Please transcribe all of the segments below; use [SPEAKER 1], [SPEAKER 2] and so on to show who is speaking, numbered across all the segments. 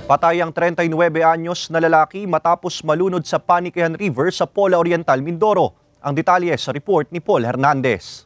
[SPEAKER 1] Patay ang 39 anyos na lalaki matapos malunod sa Paniquehan River sa Pola Oriental, Mindoro. Ang detalye sa report ni Paul Hernandez.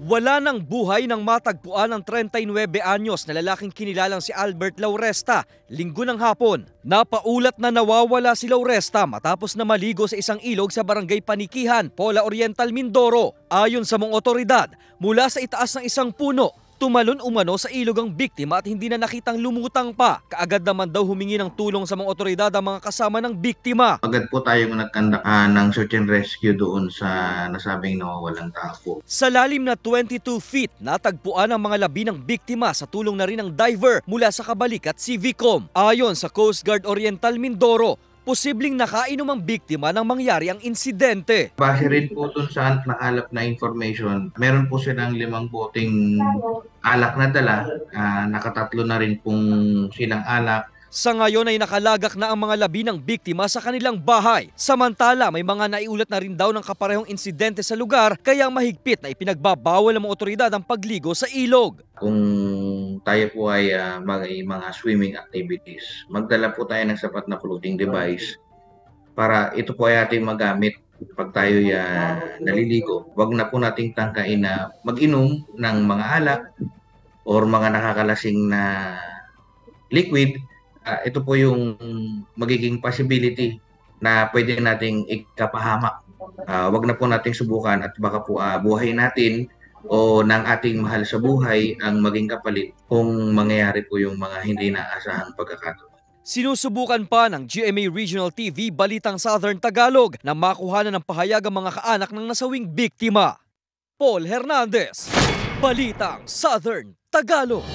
[SPEAKER 2] Wala ng buhay nang matagpuan ng 39 anyos na lalaking kinilalang si Albert Lauresta linggo ng hapon. Napaulat na nawawala si Lauresta matapos na maligo sa isang ilog sa barangay Paniquehan, Pola Oriental, Mindoro. Ayon sa mga otoridad, mula sa itaas ng isang puno, tumalon umano sa ilog ang biktima at hindi na nakitang lumutang pa. Kaagad naman daw humingi ng tulong sa mga otoridad ang mga kasama ng biktima.
[SPEAKER 3] Agad po tayong nagkanda ng search and rescue doon sa nasabing nawawalang tao.
[SPEAKER 2] Sa lalim na 22 feet, natagpuan ang mga labi ng biktima sa tulong na rin ng diver mula sa Kabalikat Civicom. Ayon sa Coast Guard Oriental Mindoro, posibleng nakainom ang biktima nang mangyari ang insidente.
[SPEAKER 3] Base rin po dun sa nakalap na information, meron po silang 5 boteng alak na dala. Nakatatlo na rin pong silang alak.
[SPEAKER 2] Sa ngayon ay nakalagak na ang mga labi ng biktima sa kanilang bahay. Samantala, may mga naiulat na rin daw ng kaparehong insidente sa lugar, kaya mahigpit na ipinagbabawal ng mga otoridad ang pagligo sa ilog.
[SPEAKER 3] Kung tayo po ay may mga swimming activities, magdala po tayo ng sapat na floating device para ito po ay ating magamit pag tayo naliligo. Huwag na po nating tangkain na mag-inom ng mga alak or mga nakakalasing na liquid. Ito po yung magiging possibility na pwede nating ikapahamak. Huwag na po nating subukan at baka po buhay natin o ng ating mahal sa buhay ang maging kapalit kung mangyayari po yung mga hindi naasahang pagkakataon.
[SPEAKER 2] Sinusubukan pa ng GMA Regional TV Balitang Southern Tagalog na makuha ng pahayag ang mga kaanak ng nasawing biktima. Paul Hernandez, Balitang Southern Tagalog.